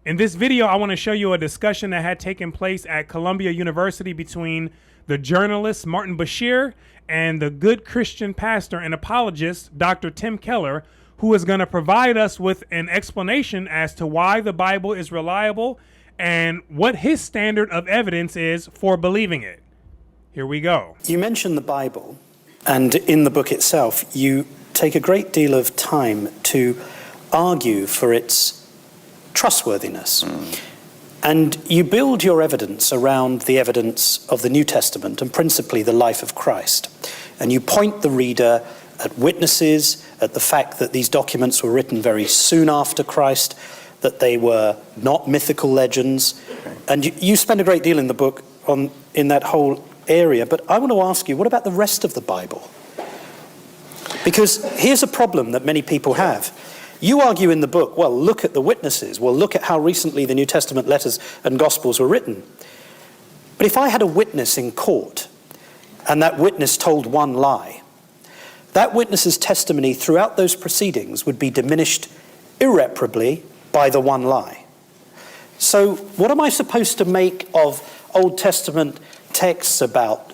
In this video, I want to show you a discussion that had taken place at Columbia University between the journalist Martin Bashir and the good Christian pastor and apologist, Dr. Tim Keller, who is going to provide us with an explanation as to why the Bible is reliable and what his standard of evidence is for believing it. Here we go. You mentioned the Bible, and in the book itself, you take a great deal of time to argue for its trustworthiness. And you build your evidence around the evidence of the New Testament and principally the life of Christ. And you point the reader at witnesses, at the fact that these documents were written very soon after Christ, that they were not mythical legends. And you spend a great deal in the book in that whole area. But I want to ask you, what about the rest of the Bible? Because here's a problem that many people have. You argue in the book, well, look at the witnesses. Well, look at how recently the New Testament letters and Gospels were written. But if I had a witness in court and that witness told one lie, that witness's testimony throughout those proceedings would be diminished irreparably by the one lie. So what am I supposed to make of Old Testament texts about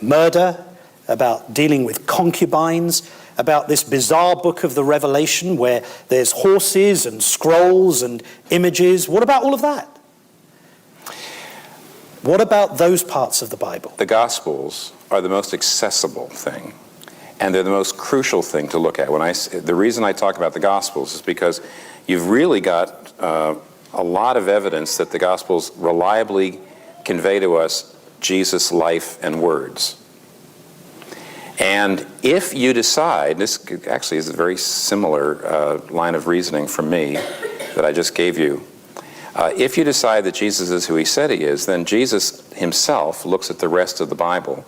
murder, about dealing with concubines, about this bizarre book of the Revelation where there's horses and scrolls and images? What about all of that? What about those parts of the Bible? The Gospels are the most accessible thing, and they're the most crucial thing to look at. The reason I talk about the Gospels is because you've really got a lot of evidence that the Gospels reliably convey to us Jesus' life and words. And if you decide, this actually is a very similar line of reasoning from me that I just gave you. If you decide that Jesus is who he said he is, then Jesus himself looks at the rest of the Bible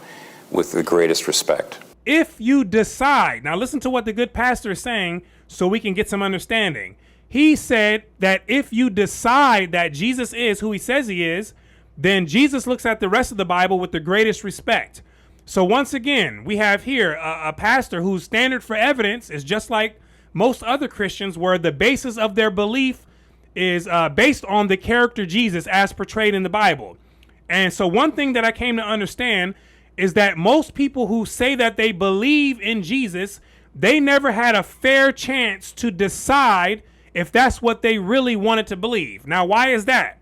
with the greatest respect. If you decide, now listen to what the good pastor is saying so we can get some understanding. He said that if you decide that Jesus is who he says he is, then Jesus looks at the rest of the Bible with the greatest respect. So once again, we have here a pastor whose standard for evidence is just like most other Christians, where the basis of their belief is based on the character Jesus as portrayed in the Bible. And so one thing that I came to understand is that most people who say that they believe in Jesus, they never had a fair chance to decide if that's what they really wanted to believe. Now, why is that?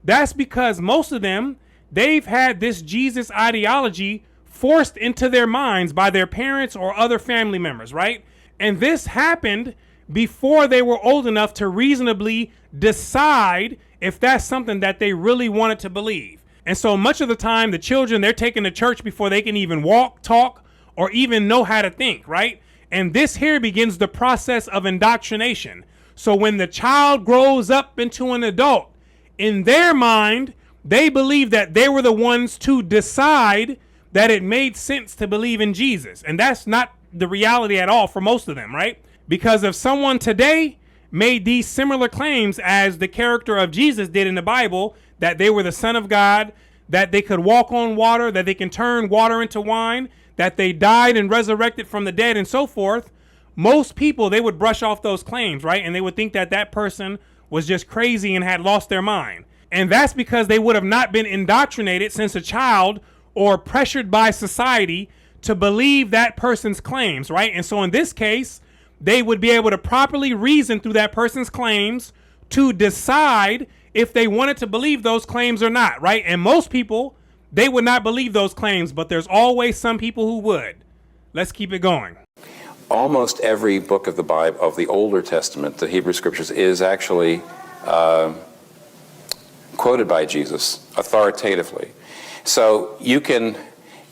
That's because most of them, they've had this Jesus ideology forced into their minds by their parents or other family members, right? And this happened before they were old enough to reasonably decide if that's something that they really wanted to believe. And so much of the time, the children, they're taken to church before they can even walk, talk, or even know how to think, right? And this here begins the process of indoctrination. So when the child grows up into an adult, in their mind, they believe that they were the ones to decide that it made sense to believe in Jesus. And that's not the reality at all for most of them, right? Because if someone today made these similar claims as the character of Jesus did in the Bible, that they were the Son of God, that they could walk on water, that they can turn water into wine, that they died and resurrected from the dead and so forth, most people, they would brush off those claims, right? And they would think that that person was just crazy and had lost their mind. And that's because they would have not been indoctrinated since a child or pressured by society to believe that person's claims, right? And so in this case, they would be able to properly reason through that person's claims to decide if they wanted to believe those claims or not, right? And most people, they would not believe those claims, but there's always some people who would. Let's keep it going. Almost every book of the Bible, of the Older Testament, the Hebrew Scriptures, is actually quoted by Jesus authoritatively. So you can,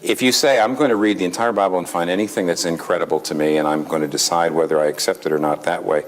if you say, I'm going to read the entire Bible and find anything that's incredible to me, and I'm going to decide whether I accept it or not that way,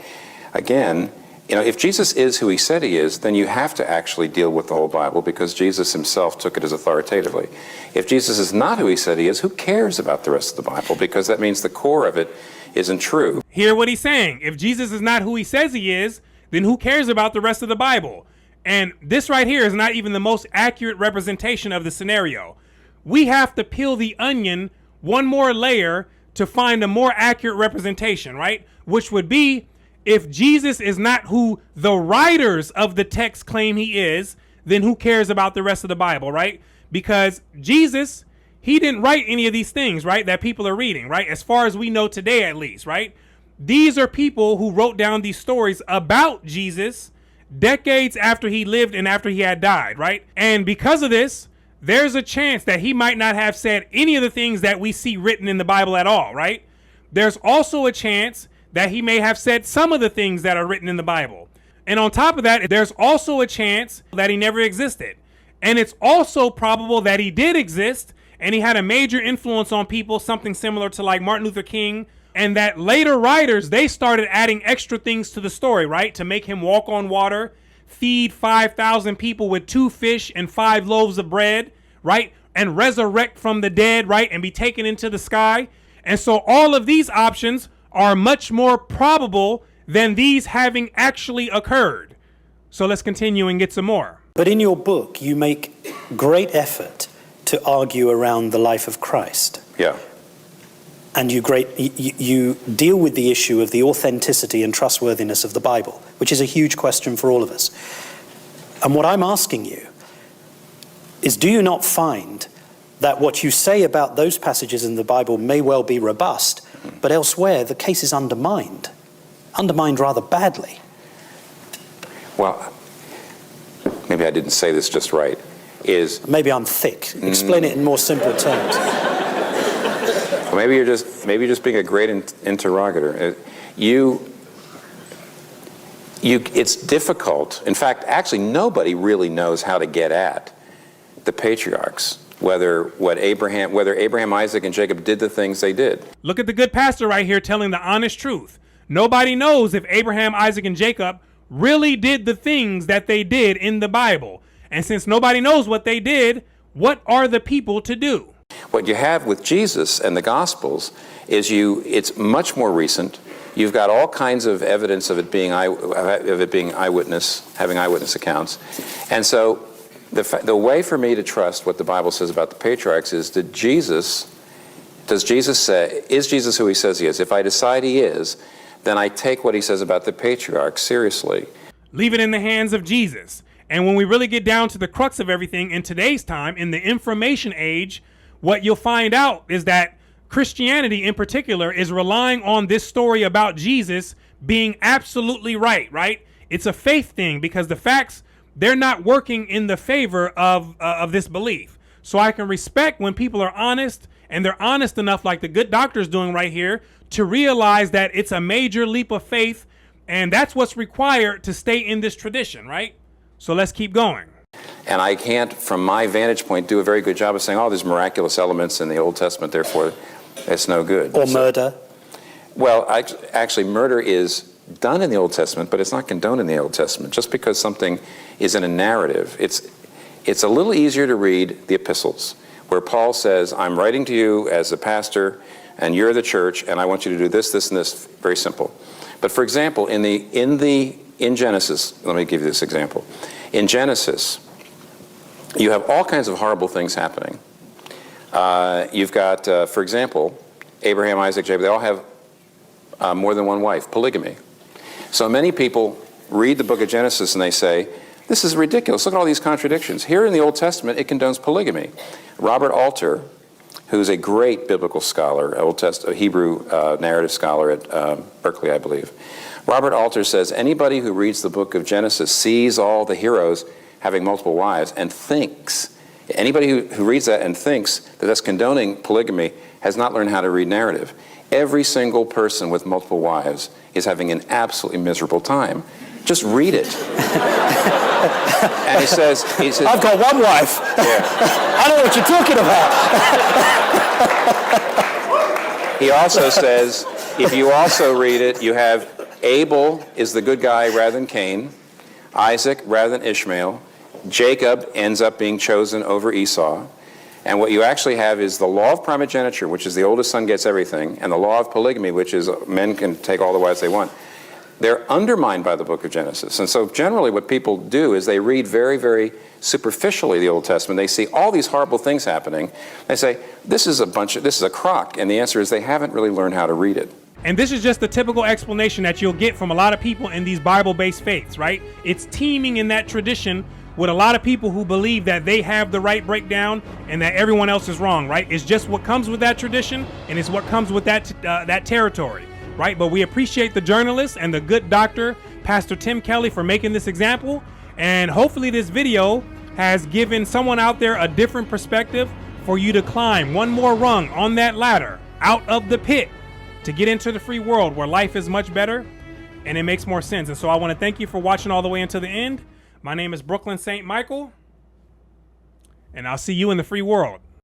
again, if Jesus is who he said he is, then you have to actually deal with the whole Bible because Jesus himself took it as authoritatively. If Jesus is not who he said he is, who cares about the rest of the Bible? Because that means the core of it isn't true. Hear what he's saying. If Jesus is not who he says he is, then who cares about the rest of the Bible? And this right here is not even the most accurate representation of the scenario. We have to peel the onion one more layer to find a more accurate representation, right? Which would be If Jesus is not who the writers of the text claim he is, then who cares about the rest of the Bible, right? Because Jesus, he didn't write any of these things, right, that people are reading, right? As far as we know today, at least, right? These are people who wrote down these stories about Jesus decades after he lived and after he had died, right? And because of this, there's a chance that he might not have said any of the things that we see written in the Bible at all, right? There's also a chance that he may have said some of the things that are written in the Bible. And on top of that, there's also a chance that he never existed. And it's also probable that he did exist and he had a major influence on people, something similar to like Martin Luther King, and that later writers, they started adding extra things to the story, right? To make him walk on water, feed 5,000 people with 2 fish and 5 loaves of bread, right? And resurrect from the dead, right? And be taken into the sky. And so all of these options are much more probable than these having actually occurred. So let's continue and get some more. But in your book, you make great effort to argue around the life of Christ. Yeah. And you deal with the issue of the authenticity and trustworthiness of the Bible, which is a huge question for all of us. And what I'm asking you is, do you not find that what you say about those passages in the Bible may well be robust, but elsewhere the case is undermined rather badly? Well, maybe I didn't say this just right. Maybe I'm thick. Explain it in more simple terms. Well, maybe you're just being a great interrogator. It's difficult. In fact, actually, nobody really knows how to get at the patriarchs, whether Abraham, Isaac, and Jacob did the things they did. Look at the good pastor right here telling the honest truth. Nobody knows if Abraham, Isaac, and Jacob really did the things that they did in the Bible. And since nobody knows what they did, what are the people to do? What you have with Jesus and the Gospels is it's much more recent. You've got all kinds of evidence of it being eyewitness, having eyewitness accounts. And so the way for me to trust what the Bible says about the patriarchs is, is Jesus who he says he is? If I decide he is, then I take what he says about the patriarchs seriously. Leave it in the hands of Jesus. And when we really get down to the crux of everything in today's time, in the information age, what you'll find out is that Christianity in particular is relying on this story about Jesus being absolutely right? It's a faith thing because the facts, they're not working in the favor of this belief. So I can respect when people are honest, and they're honest enough, like the good doctor's doing right here, to realize that it's a major leap of faith, and that's what's required to stay in this tradition, right? So let's keep going. And I can't, from my vantage point, do a very good job of saying, oh, there's miraculous elements in the Old Testament, therefore it's no good. Or murder. Well, actually, murder is done in the Old Testament, but it's not condoned in the Old Testament. Just because something is in a narrative, it's a little easier to read the epistles, where Paul says, I'm writing to you as a pastor, and you're the church, and I want you to do this, this, and this. Very simple. But for example, in Genesis, let me give you this example. In Genesis, you have all kinds of horrible things happening. You've got, for example, Abraham, Isaac, Jacob, they all have more than one wife, polygamy. So many people read the book of Genesis and they say, this is ridiculous. Look at all these contradictions. Here in the Old Testament, it condones polygamy. Robert Alter, who's a great biblical scholar, a Hebrew narrative scholar at Berkeley, I believe. Robert Alter says, anybody who reads the book of Genesis sees all the heroes having multiple wives and thinks, anybody who reads that and thinks that that's condoning polygamy has not learned how to read narrative. Every single person with multiple wives is having an absolutely miserable time. Just read it. And he says, I've got one wife. Yeah. I know what you're talking about. He also says, if you also read it, you have Abel is the good guy rather than Cain, Isaac rather than Ishmael, Jacob ends up being chosen over Esau, and what you actually have is the law of primogeniture, which is the oldest son gets everything, and the law of polygamy, which is men can take all the wives they want. They're undermined by the book of Genesis. And so generally what people do is they read very, very superficially the Old Testament. They see all these horrible things happening. They say, this is a crock. And the answer is they haven't really learned how to read it. And this is just the typical explanation that you'll get from a lot of people in these Bible-based faiths, right? It's teeming in that tradition with a lot of people who believe that they have the right breakdown and that everyone else is wrong, right? It's just what comes with that tradition, and it's what comes with that territory, right? But we appreciate the journalist and the good doctor, Pastor Tim Kelly, for making this example. And hopefully this video has given someone out there a different perspective for you to climb one more rung on that ladder out of the pit to get into the free world where life is much better and it makes more sense. And so I want to thank you for watching all the way until the end. My name is Brooklyn St. Michael, and I'll see you in the free world.